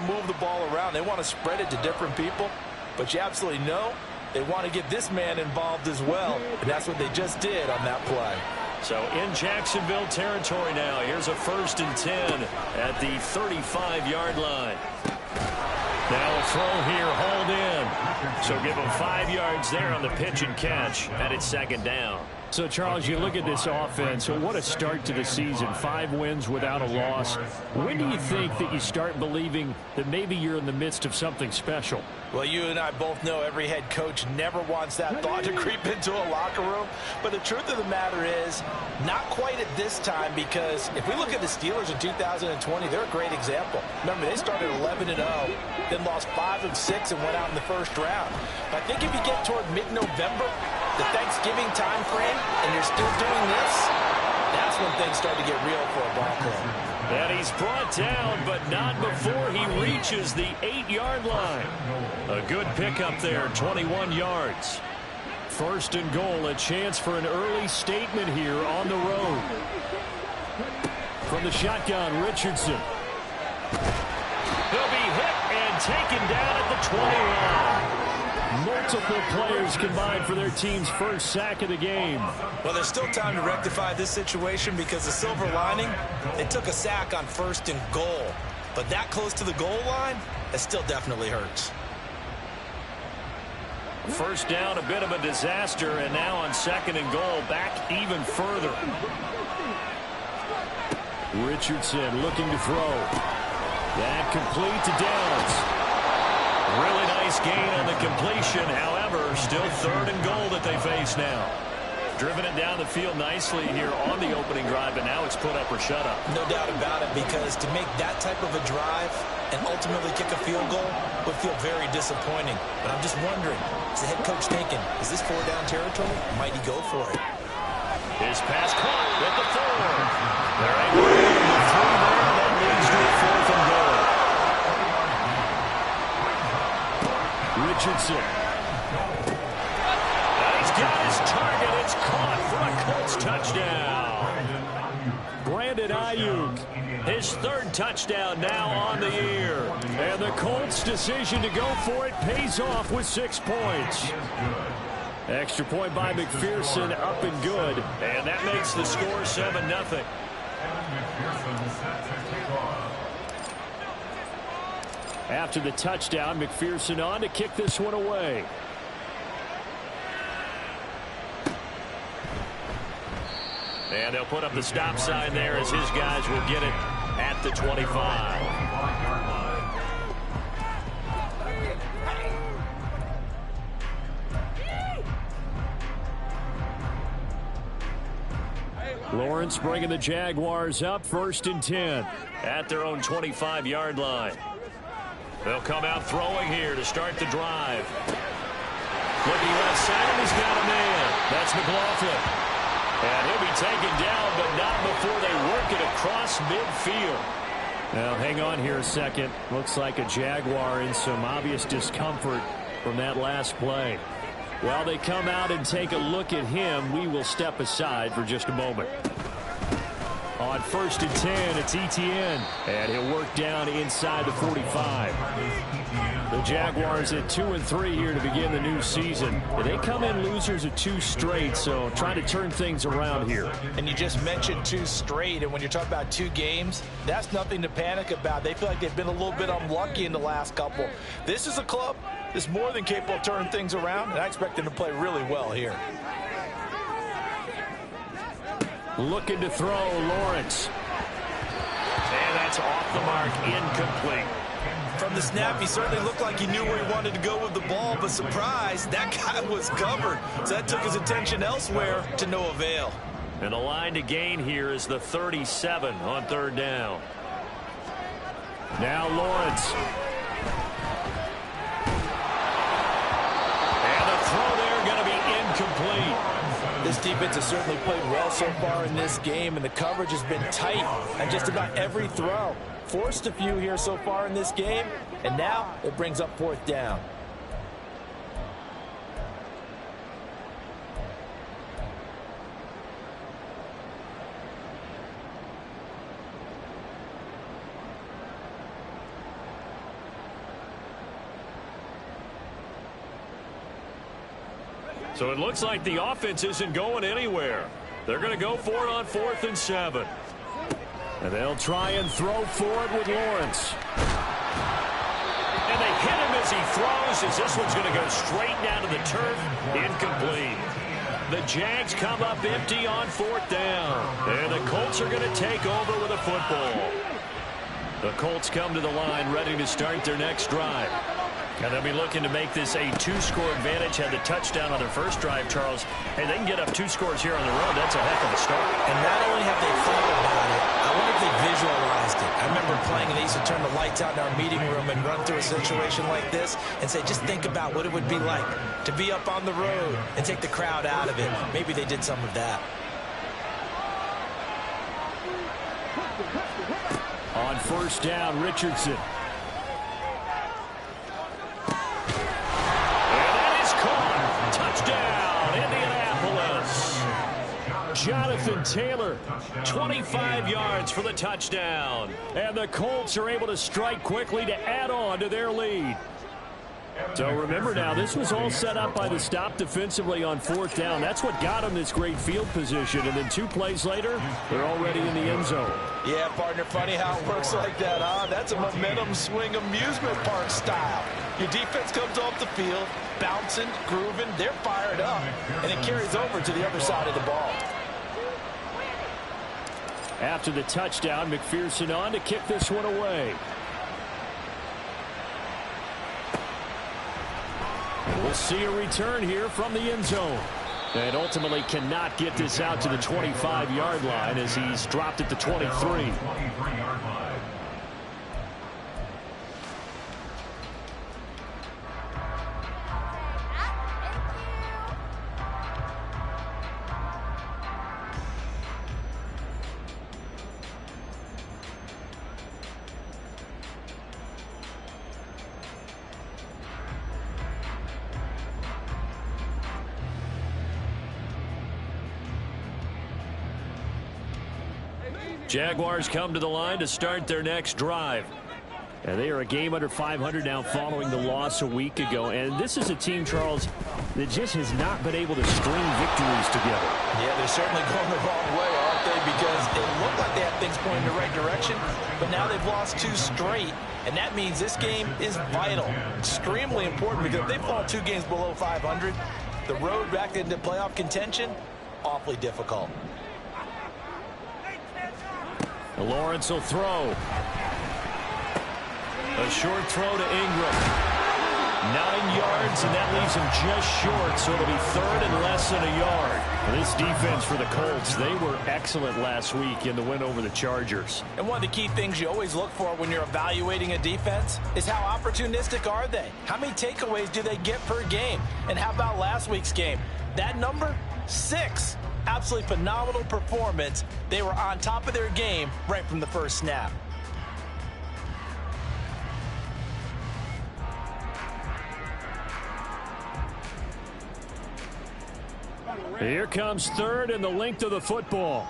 move the ball around. They want to spread it to different people. But you absolutely know they want to get this man involved as well. And that's what they just did on that play. So in Jacksonville territory now. Here's a 1st and 10 at the 35-yard line. Now a throw here, hauled in. So give him 5 yards there on the pitch and catch, and it's 2nd down. So, Charles, you look at this offense, so what a start to the season. 5 wins without a loss. When do you think that you start believing that maybe you're in the midst of something special? Well, you and I both know every head coach never wants that thought to creep into a locker room. But the truth of the matter is, not quite at this time, because if we look at the Steelers in 2020, they're a great example. Remember, they started 11-0, then lost 5 of 6 and went out in the 1st round. But I think if you get toward mid-November, the Thanksgiving time frame, and you're still doing this, that's when things start to get real for a ball club. And he's brought down, but not before he reaches the 8-yard line. A good pickup there, 21 yards. 1st and goal, a chance for an early statement here on the road. From the shotgun, Richardson. He'll be hit and taken down at the 20 line. Multiple players combined for their team's 1st sack of the game. Well, there's still time to rectify this situation because the silver lining, they took a sack on 1st and goal. But that close to the goal line, that still definitely hurts. 1st down, a bit of a disaster, and now on 2nd and goal, back even further. Richardson looking to throw. That complete to Downs. Really nice gain on the completion. However, still 3rd and goal that they face now. Driven it down the field nicely here on the opening drive, and now it's put up or shut up. No doubt about it, because to make that type of a drive and ultimately kick a field goal would feel very disappointing. But I'm just wondering, is the head coach thinking, is this 4-down territory? Or might he go for it? His pass caught at the 4. They're able to get him through there. That leads to a 4th and goal. Richardson. And he's got his target. It's caught for a Colts touchdown. Brandon Ayuk, his 3rd touchdown now on the year. And the Colts' decision to go for it pays off with 6 points. Extra point by McPherson, up and good. And that makes the score 7-0. After the touchdown, McPherson on to kick this one away. And they'll put up the stop sign there as his guys will get it at the 25. Lawrence bringing the Jaguars up, 1st and 10 at their own 25-yard line. They'll come out throwing here to start the drive. Looking left side, and he's got a man. That's McLaughlin. And he'll be taken down, but not before they work it across midfield. Now, hang on here a second. Looks like a Jaguar in some obvious discomfort from that last play. While they come out and take a look at him, we will step aside for just a moment. On 1st and 10, it's Etienne, and he'll work down inside the 45. The Jaguars at 2-3 here to begin the new season. They come in losers of 2 straight, so trying to turn things around here. And you just mentioned 2 straight, and when you're talking about 2 games, that's nothing to panic about. They feel like they've been a little bit unlucky in the last couple. This is a club that's more than capable of turning things around, and I expect them to play really well here. Looking to throw, Lawrence. And that's off the mark, incomplete. From the snap, he certainly looked like he knew where he wanted to go with the ball, but surprise, that guy was covered. So that took his attention elsewhere to no avail. And the line to gain here is the 37 on 3rd down. Now Lawrence. And the throw there going to be incomplete. This defense has certainly played well so far in this game, and the coverage has been tight on just about every throw. Forced a few here so far in this game, and now it brings up 4th down. So it looks like the offense isn't going anywhere. They're going to go for it on 4th and 7. And they'll try and throw for it with Lawrence. And they hit him as he throws, as this one's going to go straight down to the turf. Incomplete. The Jags come up empty on 4th down. And the Colts are going to take over with a football. The Colts come to the line ready to start their next drive. And they'll be looking to make this a 2-score advantage. Had the touchdown on their first drive, Charles. Hey, they can get up 2 scores here on the road. That's a heck of a start. And not only have they thought about it, I wonder if they visualized it. I remember playing, and they used to turn the lights out in our meeting room and run through a situation like this and say, just think about what it would be like to be up on the road and take the crowd out of it. Maybe they did some of that. On 1st down, Richardson. Touchdown, Indianapolis. Jonathan Taylor. 25 yards for the touchdown. And the Colts are able to strike quickly to add on to their lead. So remember now, this was all set up by the stop defensively on 4th down. That's what got them this great field position. And then 2 plays later, they're already in the end zone. Yeah, partner, funny how it works like that, huh? That's a momentum swing amusement park style. Your defense comes off the field, bouncing, grooving, they're fired up, and it carries over to the other side of the ball. After the touchdown, McPherson on to kick this one away. We'll see a return here from the end zone. And ultimately cannot get this out to the 25-yard line as he's dropped at the 23. Jaguars come to the line to start their next drive. And they are a game under 500 now following the loss a week ago. And this is a team, Charles, that just has not been able to string victories together. Yeah, they're certainly going the wrong way, aren't they? Because it looked like they had things pointing in the right direction, but now they've lost 2 straight. And that means this game is vital, extremely important, because if they fall 2 games below 500, the road back into playoff contention, awfully difficult. Lawrence will throw. A short throw to Ingram. 9 yards, and that leaves him just short, so it'll be 3rd and less than a yard. This defense for the Colts, they were excellent last week in the win over the Chargers. And one of the key things you always look for when you're evaluating a defense is how opportunistic are they? How many takeaways do they get per game? And how about last week's game? That number, 6. Absolutely phenomenal performance. They were on top of their game right from the first snap. Here comes 3rd and the length of the football.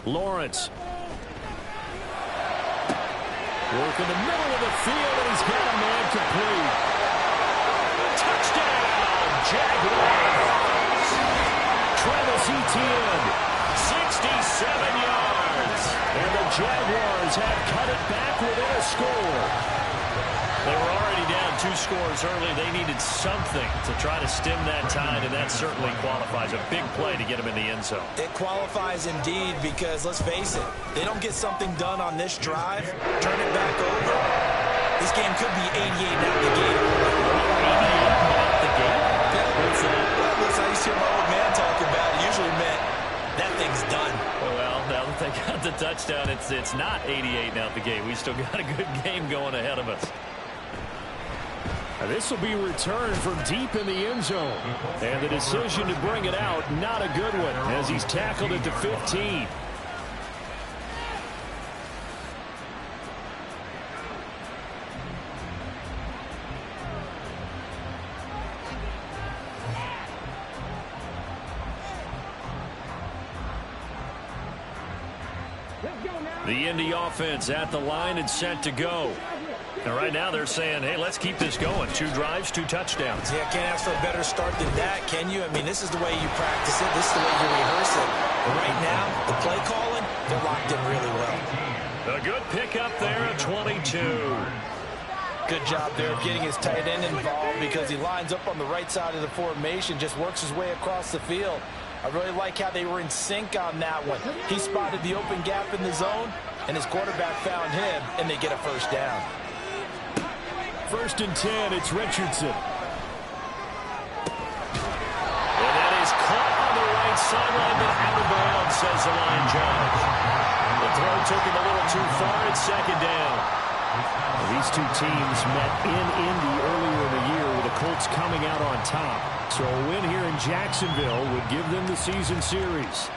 Lawrence. Work in the middle of the field, and he's got a man complete. Touchdown, Jaguars. Travis Etienne. 67 yards. And the Jaguars have cut it back within a score. They were already down 2 scores early. They needed something to try to stem that tide, and that certainly qualifies. A big play to get them in the end zone. It qualifies indeed because, let's face it, they don't get something done on this drive, turn it back over. This game could be 88 out the gate. 88 out the gate? What's that? Well, listen, I used to hear my old man talk about it. Usually meant that thing's done. Well, now that they got the touchdown, it's not 88 out the gate. We still got a good game going ahead of us. This will be returned from deep in the end zone. And the decision to bring it out, not a good one, as he's tackled at the 15. The Indy offense at the line and set to go. And right now they're saying, hey, let's keep this going. 2 drives, 2 touchdowns. Yeah, can't ask for a better start than that, can you? I mean, this is the way you practice it. This is the way you rehearse it. But right now, the play calling, they're locked in really well. A good pickup there at 22. Good job there of getting his tight end involved because he lines up on the right side of the formation, just works his way across the field. I really like how they were in sync on that one. He spotted the open gap in the zone, and his quarterback found him, and they get a first down. 1st and 10, it's Richardson. And that is caught on the right sideline, but out of bounds, says the line judge. The throw took him a little too far at 2nd down. These 2 teams met in Indy earlier in the year with the Colts coming out on top. So a win here in Jacksonville would give them the season series.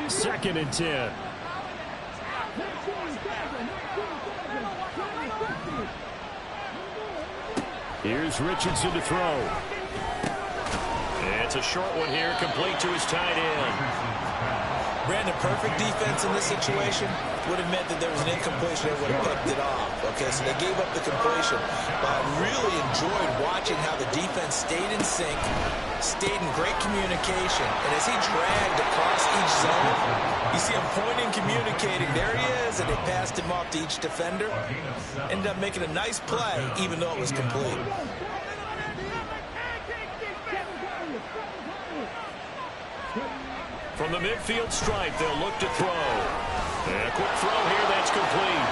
2nd and 10. Here's Richardson to throw. It's a short one here, complete to his tight end. Brandon, perfect defense in this situation would have meant that there was an incompletion. They would have picked it off. Okay, so they gave up the completion. But I really enjoyed watching how the defense stayed in sync, stayed in great communication. And as he dragged across each zone, you see him pointing, communicating. There he is, and they passed him off to each defender. Ended up making a nice play, even though it was complete. From the midfield stripe, they'll look to throw. And a quick throw here, that's complete.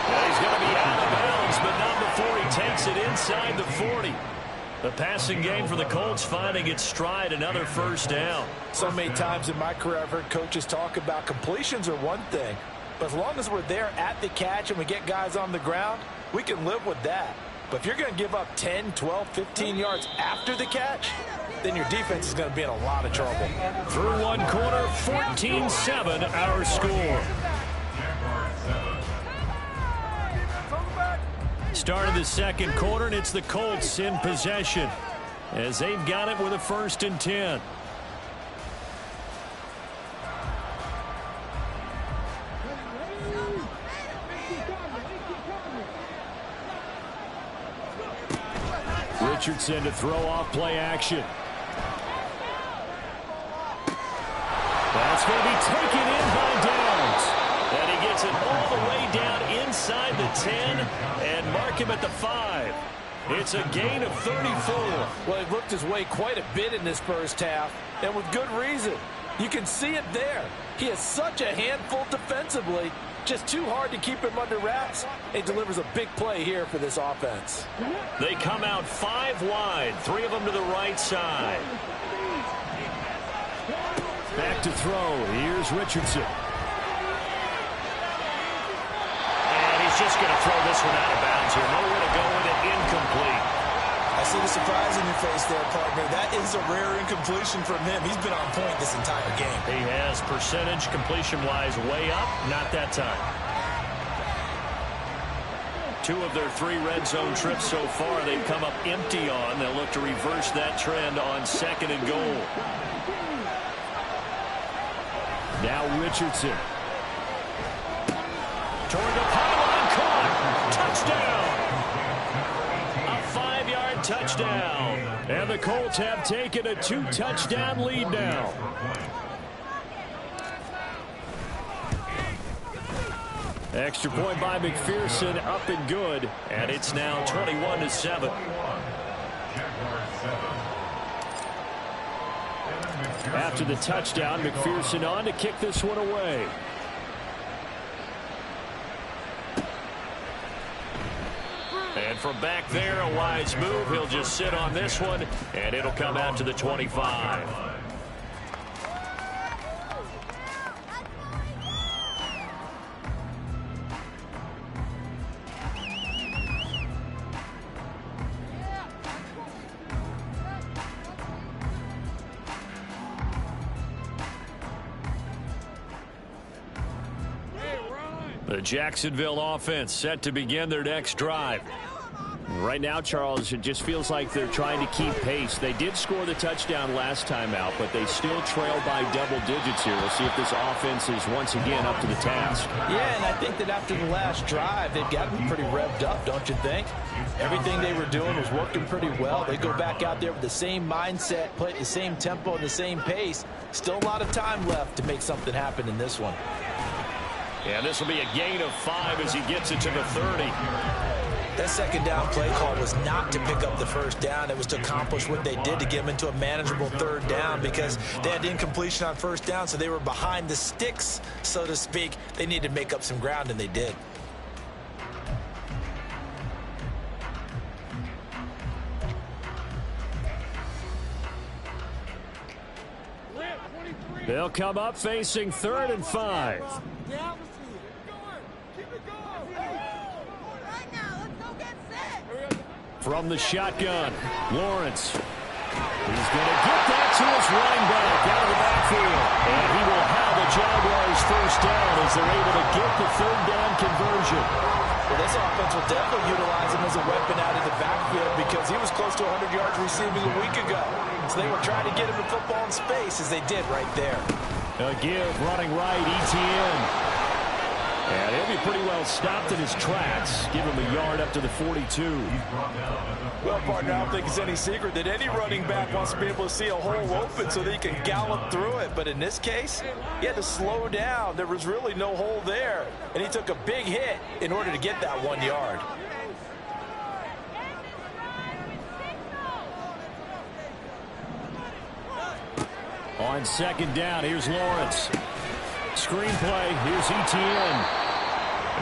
And he's going to be out of bounds, but not before he takes it inside the 40. The passing game for the Colts finding its stride, another first down. So many times in my career, I've heard coaches talk about completions are one thing. But as long as we're there at the catch and we get guys on the ground, we can live with that. But if you're going to give up 10, 12, 15 yards after the catch, then your defense is going to be in a lot of trouble. Through one quarter, 14-7 our score. Start of the 2nd quarter, and it's the Colts in possession as they've got it with a 1st and 10. Richardson to throw off play action. That's going to be taken in by Downs. And he gets it all the way down inside the 10 and mark him at the 5. It's a gain of 34. Well, he looked his way quite a bit in this first half, and with good reason. You can see it there. He is such a handful defensively. Just too hard to keep him under wraps. He delivers a big play here for this offense. They come out 5 wide, 3 of them to the right side. Back to throw. Here's Richardson. And he's just going to throw this one out of bounds here. Nowhere to go with it. Incomplete. I see the surprise in your face there, partner. That is a rare incompletion from him. He's been on point this entire game. He has percentage completion-wise way up. Not that time. 2 of their 3 red zone trips so far they've come up empty on. They'll look to reverse that trend on 2nd and goal. Now Richardson. Toward the pylon, caught. Touchdown. A 5-yard touchdown. And the Colts have taken a 2-touchdown lead now. Extra point by McPherson, up and good. And it's now 21-7. After the touchdown, McPherson on to kick this one away. And from back there, a wise move. He'll just sit on this one, and it'll come out to the 25. The Jacksonville offense set to begin their next drive. Right now, Charles, it just feels like they're trying to keep pace. They did score the touchdown last time out, but they still trail by double digits here. We'll see if this offense is once again up to the task. Yeah, and I think that after the last drive, they've gotten pretty revved up, don't you think? Everything they were doing was working pretty well. They go back out there with the same mindset, play at the same tempo and the same pace. Still a lot of time left to make something happen in this one. Yeah, this will be a gain of 5 as he gets it to the 30. That second down play call was not to pick up the first down. It was to accomplish what they did to get them into a manageable third down because they had incompletion on first down, so they were behind the sticks, so to speak. They needed to make up some ground, and they did. They'll come up facing 3rd and 5. From the shotgun, Lawrence. He's going to get that to his running back out of the backfield. And he will have the Jaguars first down as they're able to get the third down conversion. Well, this offense will definitely utilize him as a weapon out of the backfield because he was close to 100 yards receiving a week ago. So they were trying to get him in football in space as they did right there. A give running right, ETN. And he'll be pretty well stopped in his tracks. Give him a yard up to the 42. Well, partner, I don't think it's any secret that any running back wants to be able to see a hole open so that he can gallop through it. But in this case, he had to slow down. There was really no hole there. And he took a big hit in order to get that 1 yard. On second down, here's Lawrence. Screenplay, here's ETN.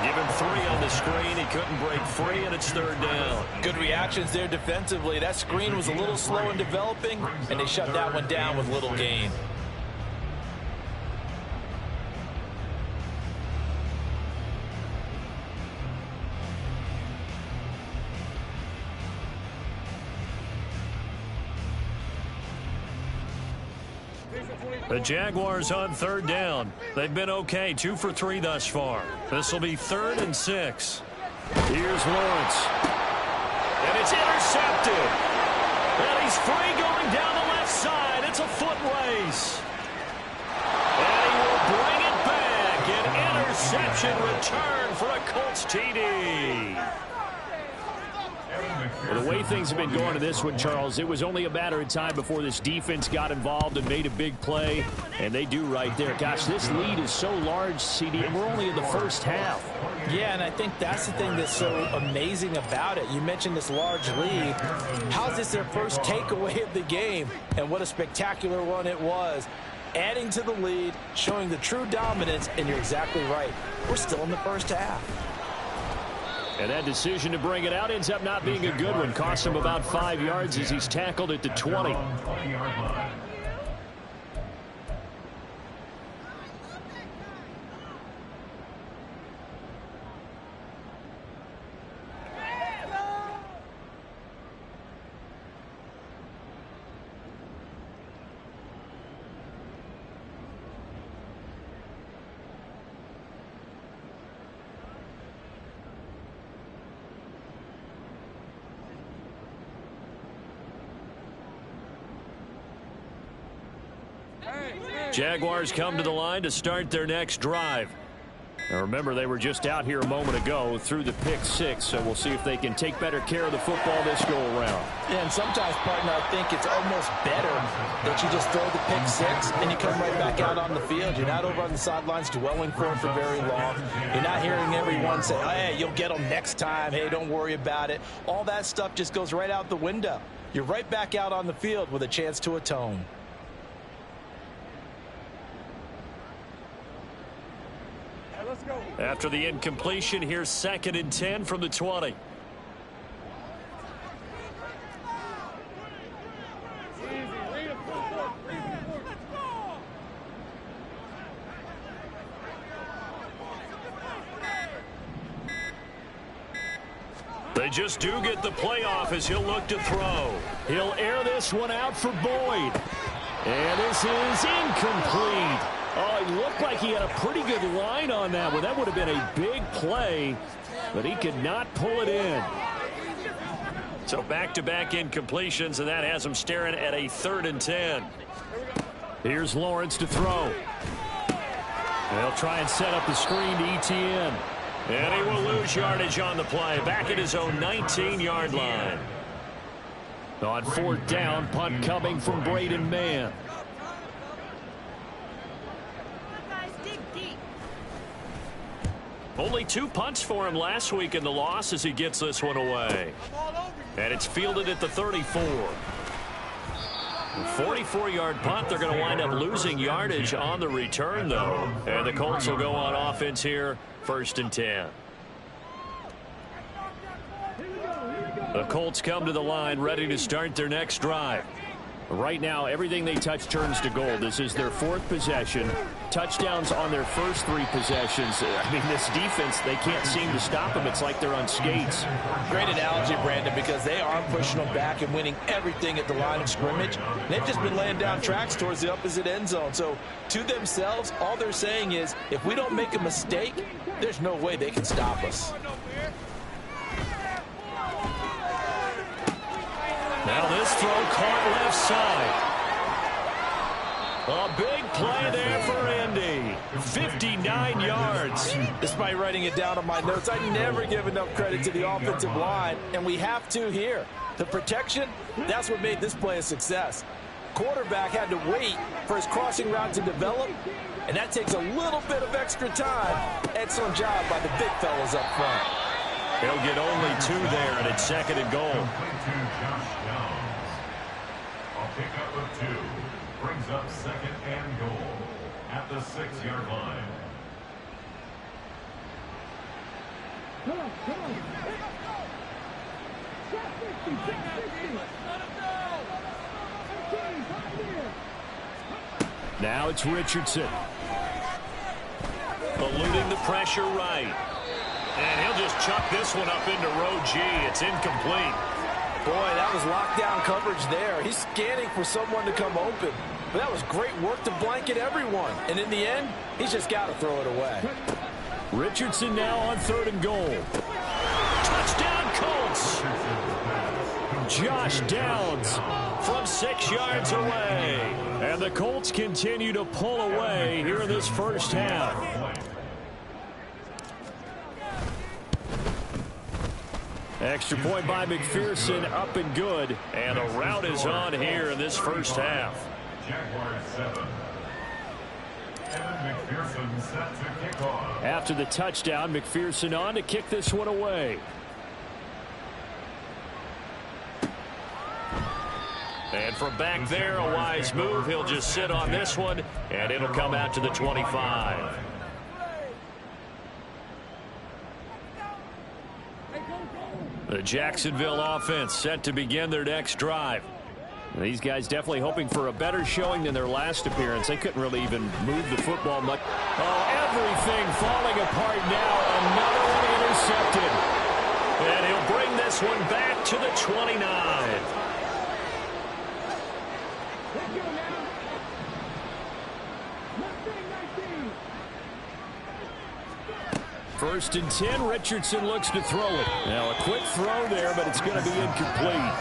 Give him 3 on the screen. He couldn't break free, and it's third down. Good reactions there defensively. That screen was a little slow in developing, and they shut that one down with little gain. The Jaguars on third down. They've been okay, 2 for 3 thus far. This will be 3rd and 6. Here's Lawrence. And it's intercepted. And he's free going down the left side. It's a foot race. And he will bring it back. An interception return for a Colts TD. Well, the way things have been going to this one, Charles, it was only a matter of time before this defense got involved and made a big play, and they do right there. Gosh, this lead is so large, CD, and we're only in the first half. Yeah, and I think that's the thing that's so amazing about it. You mentioned this large lead. How's this their first takeaway of the game? And what a spectacular one it was. Adding to the lead, showing the true dominance, and you're exactly right. We're still in the first half. And that decision to bring it out ends up not being a good one. Costs him about 5 yards as he's tackled at the 20. Jaguars come to the line to start their next drive. Now remember, they were just out here a moment ago through the pick 6, so we'll see if they can take better care of the football this go around. Yeah, and sometimes, partner, I think it's almost better that you just throw the pick 6 and you come right back out on the field. You're not over on the sidelines dwelling for it for very long. You're not hearing everyone say, hey, you'll get them next time. Hey, don't worry about it. All that stuff just goes right out the window. You're right back out on the field with a chance to atone. After the incompletion, here's 2nd and 10 from the 20. They just do get the playoff as he'll look to throw. He'll air this one out for Boyd. And this is incomplete. Oh, it looked like he had a pretty good line on that one. That would have been a big play, but he could not pull it in. So back-to-back incompletions, and that has them staring at a 3rd and 10. Here's Lawrence to throw. They'll try and set up the screen to ETN. And he will lose yardage on the play. Back at his own 19-yard line. On 4th down, punt coming from Braden Mann. Only 2 punts for him last week in the loss as he gets this one away. And it's fielded at the 34. 44-yard punt. They're going to wind up losing yardage on the return, though. And the Colts will go on offense here, 1st and 10. The Colts come to the line ready to start their next drive. Right now, everything they touch turns to gold. This is their 4th possession. Touchdowns on their first 3 possessions. I mean, this defense, they can't seem to stop them. It's like they're on skates. Great analogy, Brandon, because they are pushing them back and winning everything at the line of scrimmage. They've just been laying down tracks towards the opposite end zone. So, to themselves, all they're saying is, if we don't make a mistake, there's no way they can stop us. Now this throw caught left side. A big play there for Indy. 59 yards. Despite writing it down on my notes, I never give enough credit to the offensive line, and we have to here. The protection, that's what made this play a success. Quarterback had to wait for his crossing route to develop, and that takes a little bit of extra time. Excellent job by the big fellas up front. He'll get only 2 there, and it's 2nd and goal. Pickup of 2 brings up 2nd and goal at the 6-yard line. Now it's Richardson. Eluding the pressure right. And he'll just chuck this one up into row G. It's incomplete. Boy, that was lockdown coverage there. He's scanning for someone to come open. But that was great work to blanket everyone. And in the end, he's just got to throw it away. Richardson now on 3rd and goal. Touchdown, Colts. Josh Downs from 6 yards away. And the Colts continue to pull away here in this first half. Extra point by McPherson, up and good. And the route is on here in this first half. Jaguars 7. Evan McPherson set to kick off. After the touchdown, McPherson on to kick this one away. And from back there, a wise move. He'll just sit on this one, and it'll come out to the 25. The Jacksonville offense set to begin their next drive. These guys definitely hoping for a better showing than their last appearance. They couldn't really even move the football much. Oh, everything falling apart now. Another one intercepted. And he'll bring this one back to the 29. First and 10, Richardson looks to throw it. Now a quick throw there, but it's going to be incomplete.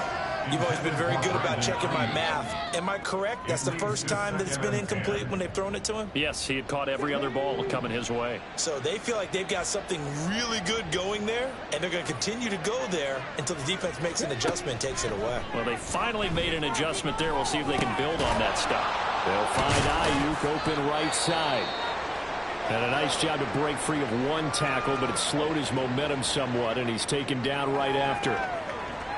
You've always been very good about checking my math. Am I correct? That's the first time that it's been incomplete when they've thrown it to him? Yes, he had caught every other ball coming his way. So they feel like they've got something really good going there, and they're going to continue to go there until the defense makes an adjustment and takes it away. Well, they finally made an adjustment there. We'll see if they can build on that stuff. They'll find Ayuk open right side. And a nice job to break free of one tackle, but it slowed his momentum somewhat, and he's taken down right after.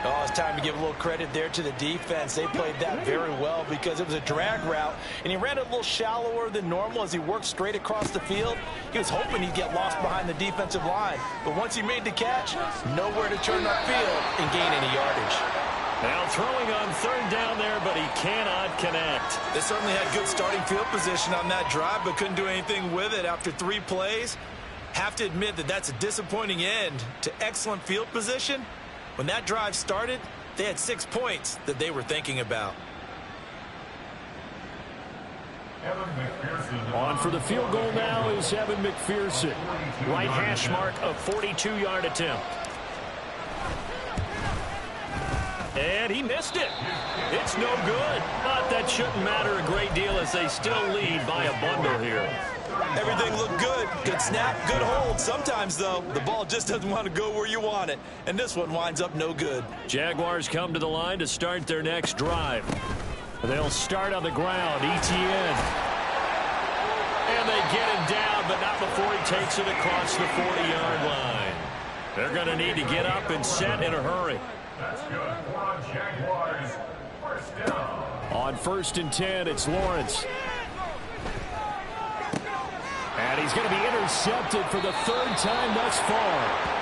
Oh, it's time to give a little credit there to the defense. They played that very well because it was a drag route, and he ran it a little shallower than normal as he worked straight across the field. He was hoping he'd get lost behind the defensive line, but once he made the catch, nowhere to turn upfield and gain any yardage. Now throwing on third down there, but he cannot connect. They certainly had good starting field position on that drive, but couldn't do anything with it after 3 plays. Have to admit that that's a disappointing end to excellent field position. When that drive started, they had 6 points that they were thinking about. On for the field goal now is Evan McPherson. Right hash mark of 42-yard attempt. And he missed it. It's no good. But that shouldn't matter a great deal as they still lead by a bundle here. Everything looked good. Good snap, good hold. Sometimes, though, the ball just doesn't want to go where you want it. And this one winds up no good. Jaguars come to the line to start their next drive. They'll start on the ground. Etienne. And they get him down, but not before he takes it across the 40-yard line. They're going to need to get up and set in a hurry. That's good for a Jaguars. First down. On 1st and 10, it's Lawrence. And he's going to be intercepted for the 3rd time thus far.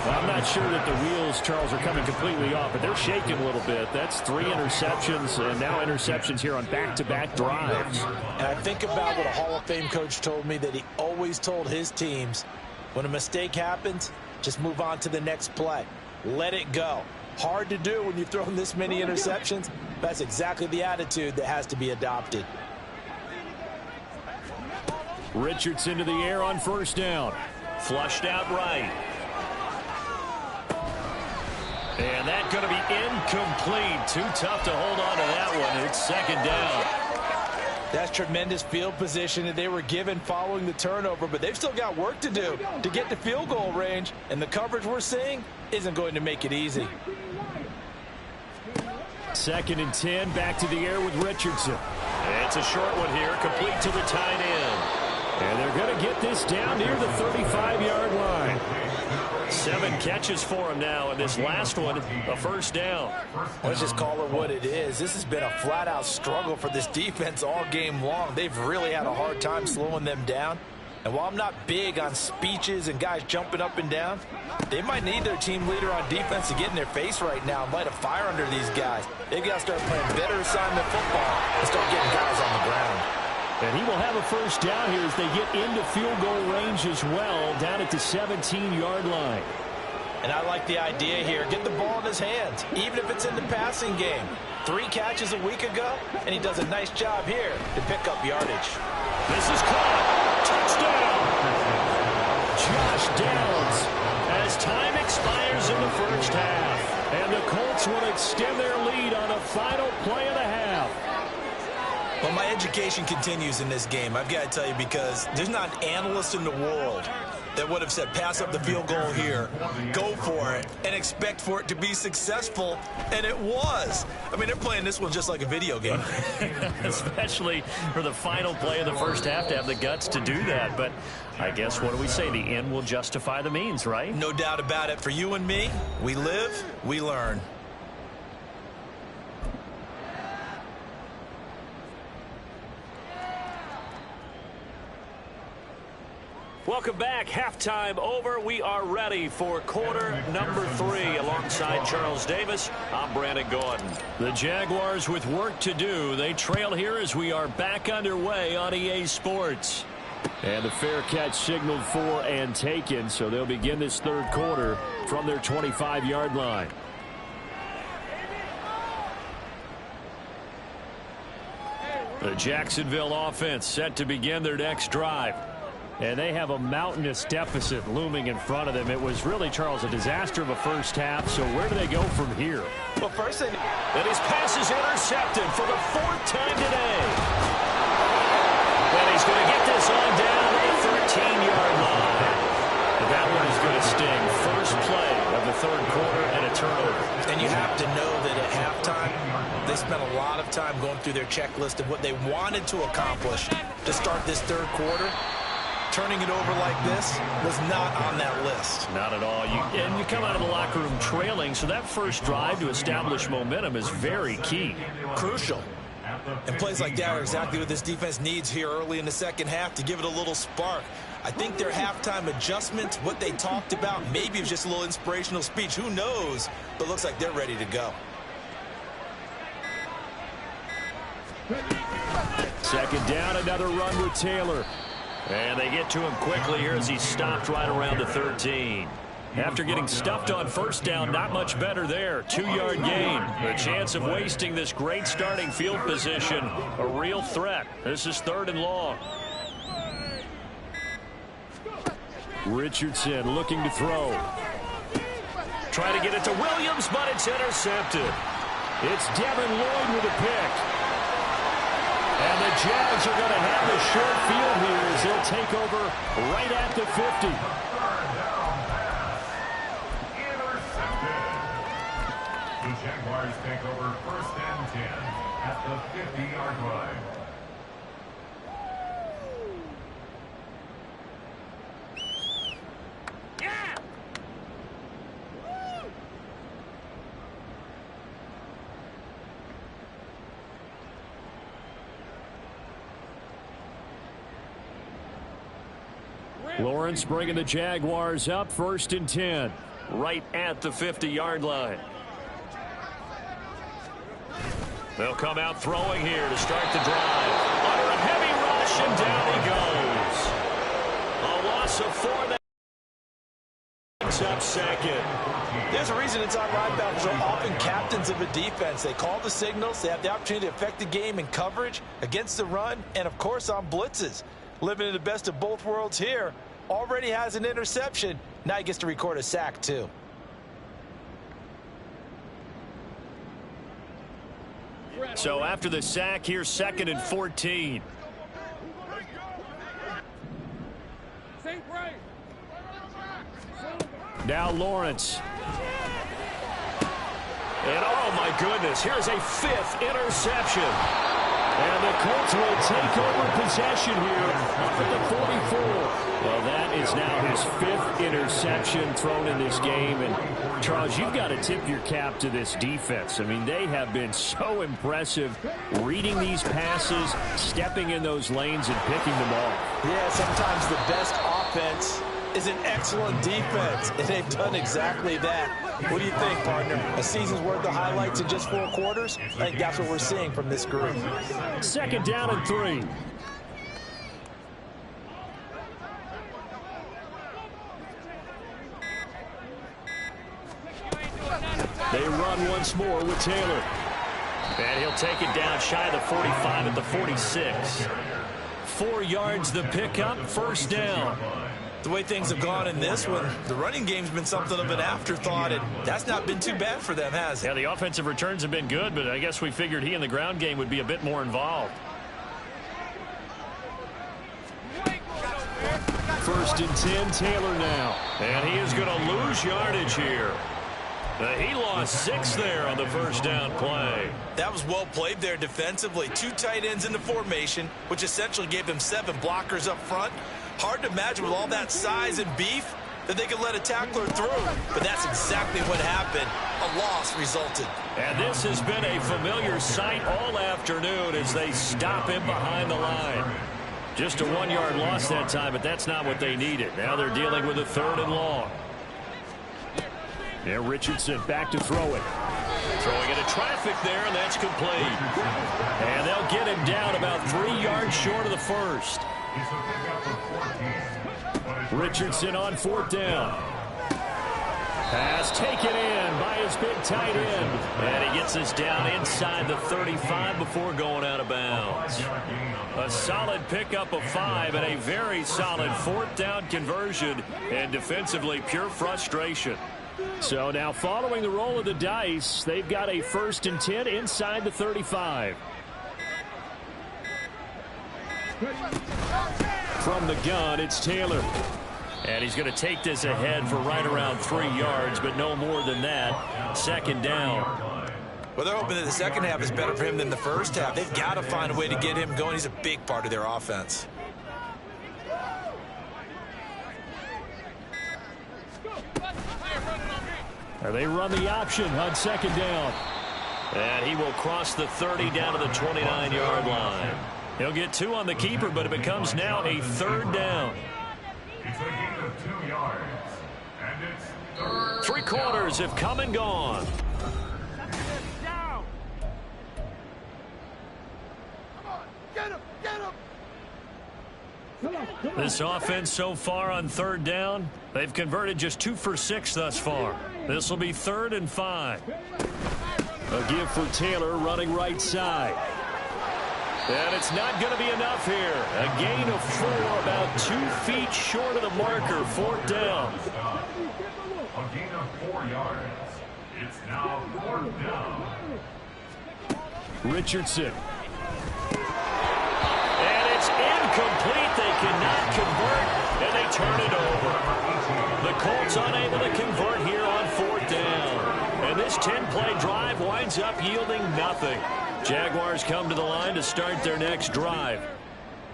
I'm not sure that the wheels, Charles, are coming completely off, but they're shaking a little bit. That's 3 interceptions, and now interceptions here on back-to-back drives. And I think about what a Hall of Fame coach told me that he always told his teams, when a mistake happens, just move on to the next play. Let it go. Hard to do when you've thrown this many interceptions. That's exactly the attitude that has to be adopted. Richardson to the air on 1st down. Flushed out right. And that's going to be incomplete. Too tough to hold on to that one. It's 2nd down. That's tremendous field position that they were given following the turnover, but they've still got work to do to get to field goal range, and the coverage we're seeing isn't going to make it easy. 2nd and 10, back to the air with Richardson. It's a short one here, complete to the tight end. And they're going to get this down near the 35-yard line. 7 catches for him now, and this last one, a 1st down. Let's just call it what it is. This has been a flat-out struggle for this defense all game long. They've really had a hard time slowing them down. And while I'm not big on speeches and guys jumping up and down, they might need their team leader on defense to get in their face right now and light a fire under these guys. They've got to start playing better assignment football and start getting guys on the ground. And he will have a 1st down here as they get into field goal range as well, down at the 17-yard line. And I like the idea here. Get the ball in his hands, even if it's in the passing game. 3 catches a week ago, and he does a nice job here to pick up yardage. This is caught. Touchdown. Josh Downs as time expires in the 1st half. And the Colts will extend their lead on a final play of the half. Well, my education continues in this game, I've got to tell you, because there's not an analyst in the world that would have said pass up the field goal here, go for it, and expect for it to be successful, and it was. I mean, they're playing this one just like a video game. Especially for the final play of the 1st half to have the guts to do that. But I guess, what do we say? The end will justify the means, right? No doubt about it. For you and me, we live, we learn. Welcome back. Halftime over. We are ready for quarter number 3. Alongside Charles Davis, I'm Brandon Gordon. The Jaguars with work to do. They trail here as we are back underway on EA Sports. And the fair catch signaled for and taken, so they'll begin this 3rd quarter from their 25-yard line. The Jacksonville offense set to begin their next drive. And they have a mountainous deficit looming in front of them. It was really, Charles, a disaster of a 1st half. So where do they go from here? Well, first thing, and his pass is intercepted for the 4th time today. And he's going to get this on down to the 13-yard line. And that one is going to sting. First play of the 3rd quarter and a turnover. And you have to know that at halftime, they spent a lot of time going through their checklist of what they wanted to accomplish to start this 3rd quarter. Turning it over like this was not on that list. Not at all. And you come out of the locker room trailing, so that first drive to establish momentum is very key. Crucial. And plays like that are exactly what this defense needs here early in the 2nd half to give it a little spark. I think their halftime adjustment, what they talked about, maybe it was just a little inspirational speech. Who knows? But it looks like they're ready to go. 2nd down, another run with Taylor. And they get to him quickly here as he stopped right around the 13. After getting stuffed on 1st down, not much better there. 2-yard gain. The chance of wasting this great starting field position, a real threat. This is 3rd and long. Richardson looking to throw. Trying to get it to Williams, but it's intercepted. It's Devin Lloyd with a pick. And the Jags are going to have the short field here as they'll take over right at the 50. The Jaguars take over 1st and 10 at the 50-yard line. Lawrence bringing the Jaguars up 1st and 10. Right at the 50-yard line. They'll come out throwing here to start the drive. Under a heavy rush, and down he goes. A loss of 4. That's up second. There's a reason it's on right back. So often captains of a defense. They call the signals. They have the opportunity to affect the game in coverage, against the run, and, of course, on blitzes. Living in the best of both worlds here. Already has an interception. Now he gets to record a sack, too. So after the sack, here's 2nd and 14. Now Lawrence. And, oh, my goodness, here's a 5th interception. And the Colts will take over possession here up at the 44. Well, that is now his 5th interception thrown in this game. And, Charles, you've got to tip your cap to this defense. I mean, they have been so impressive reading these passes, stepping in those lanes, and picking them off. Yeah, sometimes the best offense is an excellent defense, and they've done exactly that. What do you think, partner? A season's worth of highlights in just 4 quarters? I think that's what we're seeing from this group. 2nd down and 3. They run once more with Taylor. And he'll take it down shy of the 45 at the 46. 4 yards the pickup, 1st down. The way things have gone in this one, the running game's been something of an afterthought, and that's not been too bad for them, has it? Yeah, the offensive returns have been good, but I guess we figured he in the ground game would be a bit more involved. 1st and 10, Taylor now. And he is going to lose yardage here. He lost 6 there on the 1st down play. That was well played there defensively. 2 tight ends in the formation, which essentially gave them 7 blockers up front. Hard to imagine with all that size and beef that they could let a tackler through. But that's exactly what happened. A loss resulted. And this has been a familiar sight all afternoon as they stop him behind the line. Just a 1-yard loss that time, but that's not what they needed. Now they're dealing with a 3rd and long. Yeah, Richardson back to throw it. Throwing into traffic there, and that's complete. And they'll get him down about 3 yards short of the 1st. Richardson on 4th down. Pass taken in by his big tight end. And he gets us down inside the 35 before going out of bounds. A solid pickup of 5 and a very solid 4th down conversion. And defensively, pure frustration. So now following the roll of the dice, they've got a 1st and 10 inside the 35. From the gun, it's Taylor. And he's going to take this ahead for right around 3 yards, but no more than that. 2nd down. Well, they're hoping that the second half is better for him than the first half. They've got to find a way to get him going. He's a big part of their offense. They run the option on 2nd down. And he will cross the 30 down to the 29-yard line. He'll get 2 on the keeper, but it becomes now a 3rd down. It's a gain of 2 yards. And it's 3rd. 3 quarters have come and gone. This offense so far on 3rd down, they've converted just 2 for 6 thus far. This will be 3rd and 5. A give for Taylor running right side. And it's not going to be enough here. A gain of 4, about 2 feet short of the marker, 4th down. A gain of 4 yards. It's now 4th down. Richardson. And it's incomplete. They cannot convert, and they turn it over. The Colts unable to convert here on 4th down. And this 10-play drive winds up yielding nothing. Jaguars come to the line to start their next drive.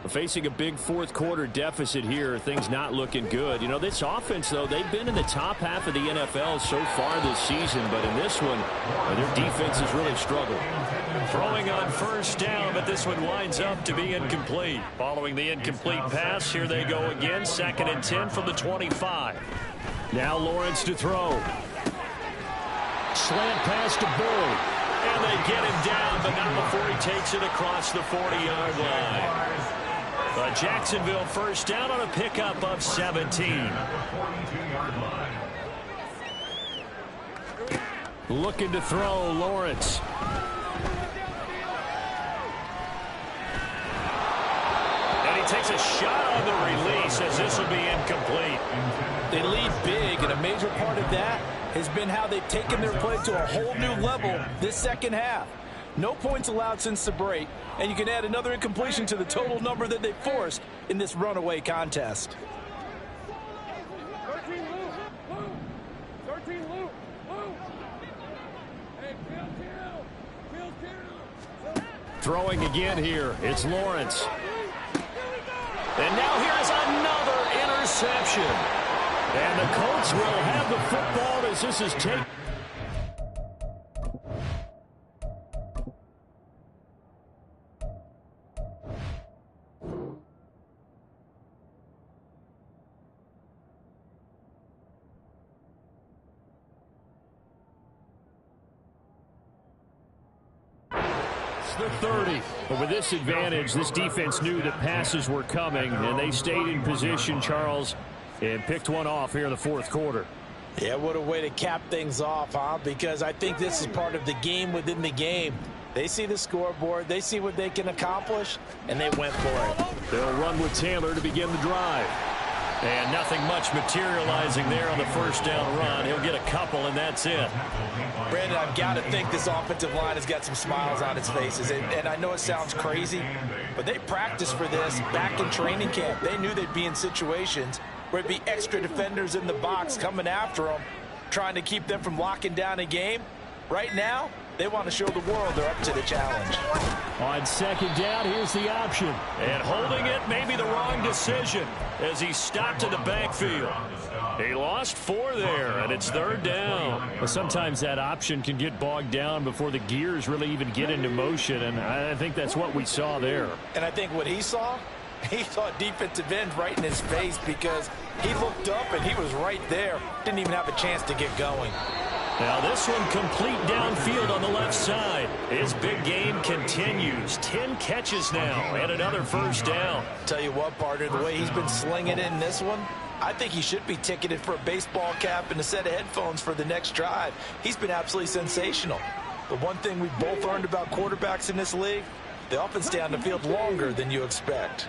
Facing a big fourth-quarter deficit here, things not looking good. You know, this offense, though, they've been in the top half of the NFL so far this season, but in this one, their defense has really struggled. Throwing on 1st down, but this one winds up to be incomplete. Following the incomplete pass, here they go again, 2nd and 10 from the 25. Now Lawrence to throw. Slant pass to Bull. And they get him down, but not before he takes it across the 40-yard line. A Jacksonville 1st down on a pickup of 17. Looking to throw, Lawrence. And he takes a shot on the release as this will be incomplete. They lead big, and a major part of that has been how they've taken their play to a whole new level this second half. No points allowed since the break, and you can add another incompletion to the total number that they forced in this runaway contest. 13 loop. 13 loop. Hey, Bill. Throwing again here. It's Lawrence. And now here's another interception. And the Colts will have the football as this is taken. The 30. But with this advantage, this defense knew that passes were coming, and they stayed in position, Charles, and picked one off here in the 4th quarter. Yeah, what a way to cap things off, huh? Because I think this is part of the game within the game. They see the scoreboard, they see what they can accomplish, and they went for it. They'll run with Taylor to begin the drive. And nothing much materializing there on the 1st down run. He'll get a couple, and that's it. Brandon, I've got to think this offensive line has got some smiles on its faces. And I know it sounds crazy, but they practiced for this back in training camp. They knew they'd be in situations where it'd be extra defenders in the box coming after them, trying to keep them from locking down a game. Right now, they want to show the world they're up to the challenge. On 2nd down, here's the option. And holding it may be the wrong decision as he stopped in the backfield. He lost 4 there, and it's 3rd down. Well, sometimes that option can get bogged down before the gears really even get into motion, and I think that's what we saw there. And I think what he saw defensive end right in his face because he looked up and he was right there. Didn't even have a chance to get going. Now this one complete downfield on the left side. His big game continues. 10 catches now and another 1st down. Tell you what, partner, the way he's been slinging it in this one, I think he should be ticketed for a baseball cap and a set of headphones for the next drive. He's been absolutely sensational. The one thing we've both learned about quarterbacks in this league, they often stay on the field longer than you expect.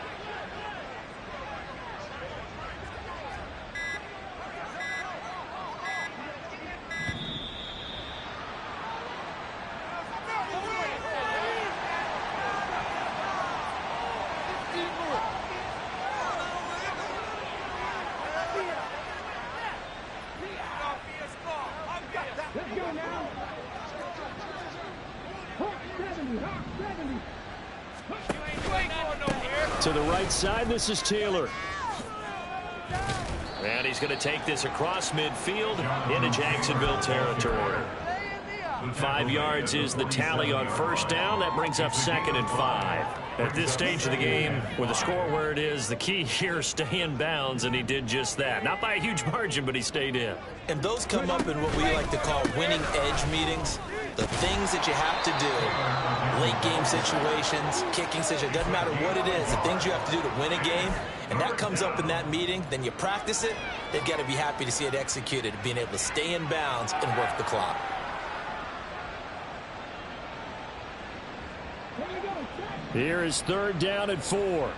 To the right side, this is Taylor. And he's going to take this across midfield into Jacksonville territory. 5 yards is the tally on 1st down. That brings up 2nd and 5. At this stage of the game, with the score where it is, the key here is stay in bounds, and he did just that. Not by a huge margin, but he stayed in. And those come up in what we like to call winning edge meetings. The things that you have to do, late game situations, kicking situations, doesn't matter what it is, the things you have to do to win a game, and that comes up in that meeting, then you practice it, they've got to be happy to see it executed, being able to stay in bounds and work the clock. Here we go. Here is 3rd down and 4.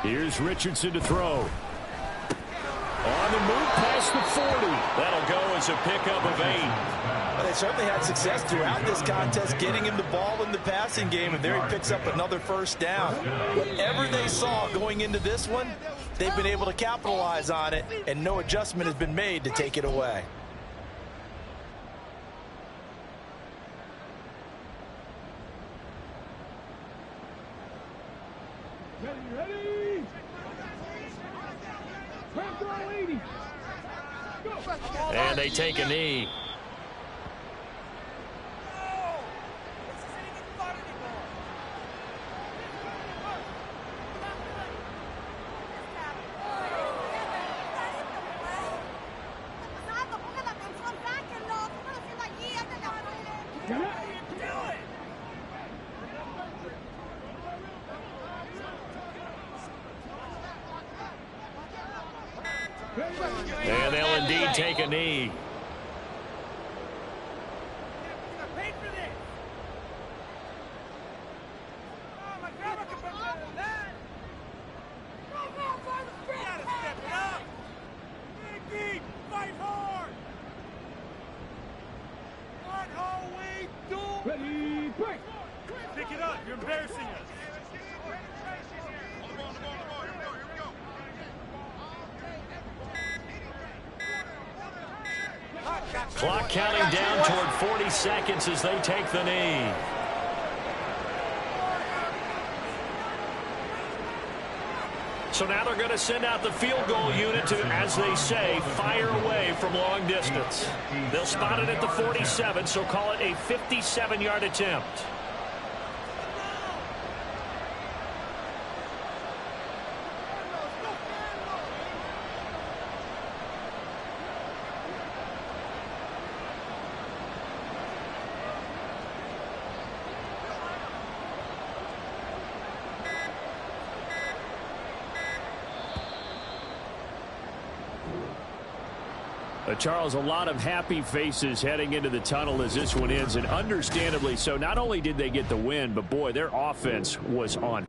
Here's Richardson to throw. On the move past the 40. That'll go as a pickup of 8. Well, they certainly had success throughout this contest getting him the ball in the passing game, and there he picks up another 1st down. Whatever they saw going into this one, they've been able to capitalize on it, and no adjustment has been made to take it away. Ready? Throw 80. Go. And they take a knee. And they'll indeed take a knee. Ready, break. Pick it up. You're embarrassing us. Clock counting down toward 40 seconds as they take the knee. So now they're going to send out the field goal unit to, as they say, fire away from long distance. They'll spot it at the 47, so call it a 57-yard attempt. Charles, a lot of happy faces heading into the tunnel as this one ends, and understandably so. Not only did they get the win, but boy, their offense was on.